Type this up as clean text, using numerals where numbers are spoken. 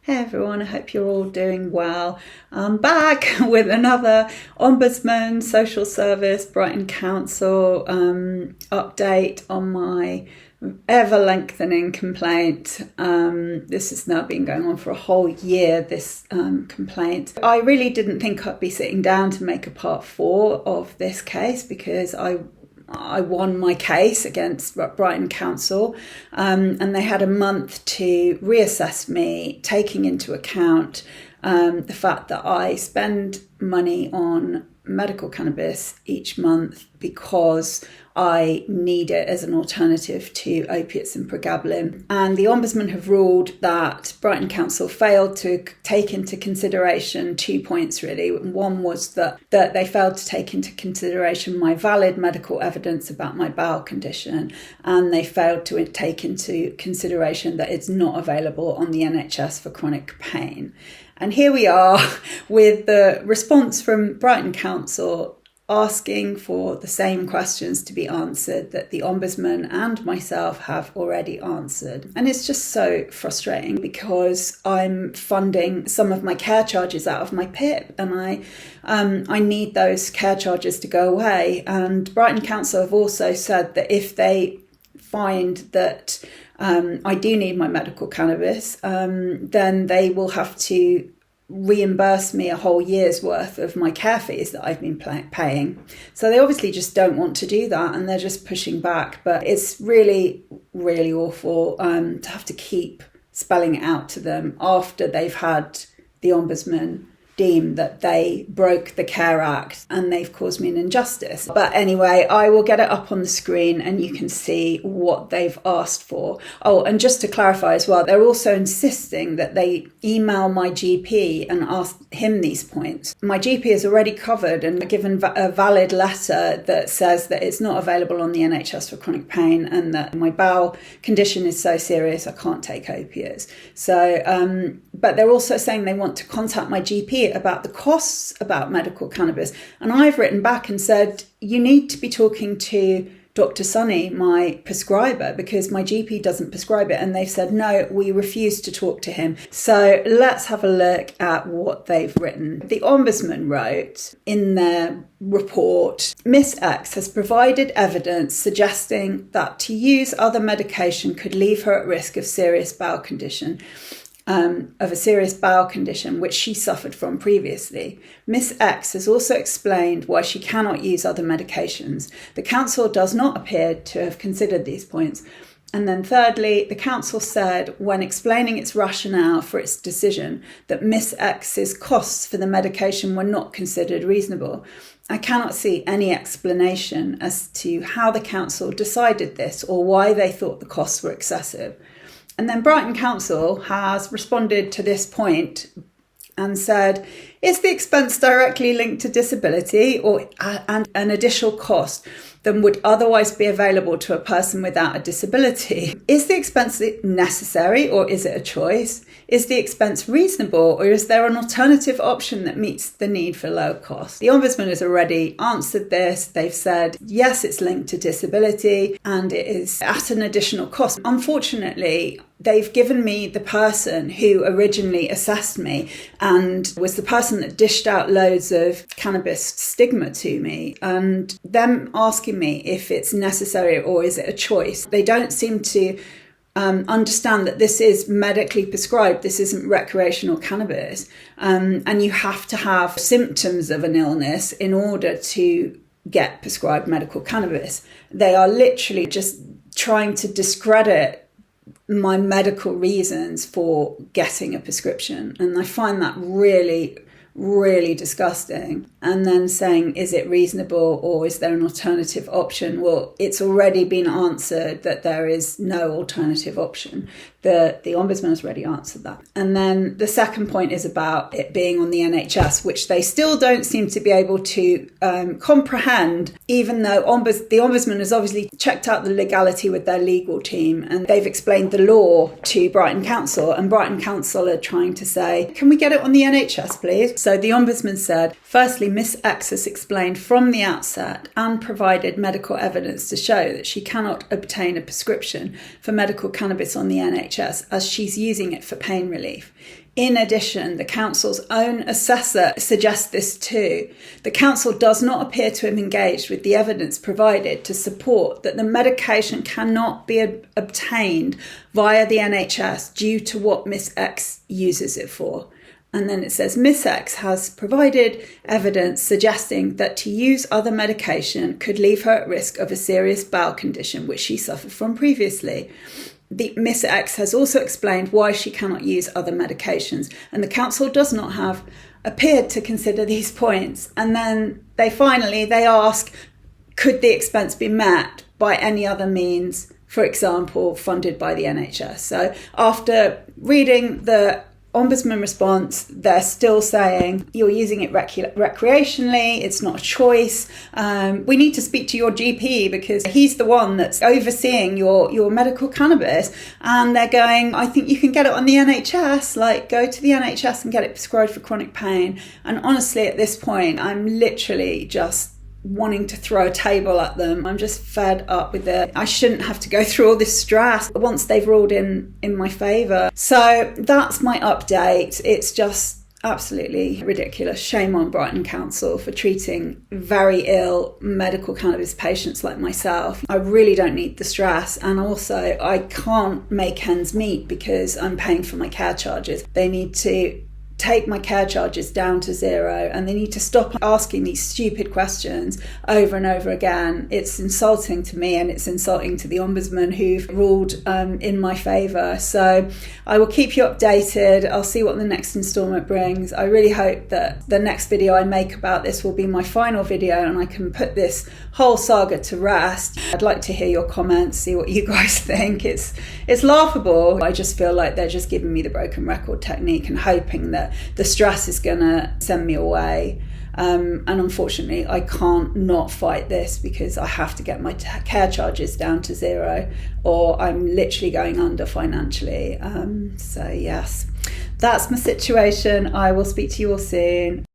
Hey everyone, I hope you're all doing well. I'm back with another Ombudsman, Social Service, Brighton Council update on my ever-lengthening complaint. This has now been going on for a whole year, this complaint. I really didn't think I'd be sitting down to make a part 4 of this case because I won my case against Brighton Council and they had a month to reassess me, taking into account the fact that I spend money on medical cannabis each month because I need it as an alternative to opiates and pregabalin. And the Ombudsman have ruled that Brighton Council failed to take into consideration 2 points really. One was that they failed to take into consideration my valid medical evidence about my bowel condition, and they failed to take into consideration that it's not available on the NHS for chronic pain. And here we are with the response from Brighton Council asking for the same questions to be answered that the Ombudsman and myself have already answered. And it's just so frustrating because I'm funding some of my care charges out of my PIP, and I need those care charges to go away. And Brighton Council have also said that if they find that I do need my medical cannabis, then they will have to reimburse me a whole year's worth of my care fees that I've been paying. So they obviously just don't want to do that, and they're just pushing back. But it's really, really awful to have to keep spelling it out to them after they've had the Ombudsman deem that they broke the Care Act and they've caused me an injustice. But anyway, I will get it up on the screen and you can see what they've asked for. Oh, and just to clarify as well, they're also insisting that they email my GP and ask him these points. My GP has already covered and given a valid letter that says that it's not available on the NHS for chronic pain and that my bowel condition is so serious I can't take opiates. So, but they're also saying they want to contact my GP about the costs about medical cannabis. And I've written back and said, you need to be talking to Dr. Sunny, my prescriber, because my GP doesn't prescribe it. And they've said, no, we refuse to talk to him. So let's have a look at what they've written. The Ombudsman wrote in their report, Miss X has provided evidence suggesting that to use other medication could leave her at risk of serious bowel condition. Of a serious bowel condition which she suffered from previously. Miss X has also explained why she cannot use other medications. The council does not appear to have considered these points. And then thirdly, the council said when explaining its rationale for its decision that Miss X's costs for the medication were not considered reasonable. I cannot see any explanation as to how the council decided this or why they thought the costs were excessive. And then Brighton Council has responded to this point and said, is the expense directly linked to disability or and an additional cost than would otherwise be available to a person without a disability? Is the expense necessary or is it a choice? Is the expense reasonable or is there an alternative option that meets the need for low cost? The Ombudsman has already answered this. They've said, yes, it's linked to disability and it is at an additional cost. Unfortunately, they've given me the person who originally assessed me and was the person that dished out loads of cannabis stigma to me, and them asking me if it's necessary or is it a choice. They don't seem to understand that this is medically prescribed. This isn't recreational cannabis. And you have to have symptoms of an illness in order to get prescribed medical cannabis. They are literally just trying to discredit my medical reasons for getting a prescription. And I find that really, really disgusting. And then saying, is it reasonable or is there an alternative option? Well, it's already been answered that there is no alternative option. The Ombudsman has already answered that. And then the second point is about it being on the NHS, which they still don't seem to be able to comprehend, even though the Ombudsman has obviously checked out the legality with their legal team and they've explained the law to Brighton Council, and Brighton Council are trying to say, can we get it on the NHS, please? So the Ombudsman said, firstly, Miss X has explained from the outset and provided medical evidence to show that she cannot obtain a prescription for medical cannabis on the NHS as she's using it for pain relief. In addition, the council's own assessor suggests this too. The council does not appear to have engaged with the evidence provided to support that the medication cannot be obtained via the NHS due to what Miss X uses it for. And then it says, Miss X has provided evidence suggesting that to use other medication could leave her at risk of a serious bowel condition, which she suffered from previously. Miss X has also explained why she cannot use other medications, and the council does not have appeared to consider these points. And then they ask, could the expense be met by any other means, for example, funded by the NHS? So after reading the Ombudsman response, they're still saying you're using it recreationally, it's not a choice. We need to speak to your GP because he's the one that's overseeing your medical cannabis. And they're going, I think you can get it on the NHS, like go to the NHS and get it prescribed for chronic pain. And honestly, at this point, I'm literally just wanting to throw a table at them. I'm just fed up with it. I shouldn't have to go through all this stress once they've ruled in my favour. So that's my update. It's just absolutely ridiculous. Shame on Brighton Council for treating very ill medical cannabis patients like myself. I really don't need the stress, and also I can't make ends meet because I'm paying for my care charges. They need to take my care charges down to zero, and they need to stop asking these stupid questions over and over again. It's insulting to me, and it's insulting to the Ombudsman who've ruled in my favour. So I will keep you updated. I'll see what the next instalment brings. I really hope that the next video I make about this will be my final video and I can put this whole saga to rest. I'd like to hear your comments, see what you guys think. It's laughable. I just feel like they're just giving me the broken record technique and hoping that the stress is going to send me away. And unfortunately, I can't not fight this because I have to get my care charges down to zero or I'm literally going under financially. So yes, that's my situation. I will speak to you all soon.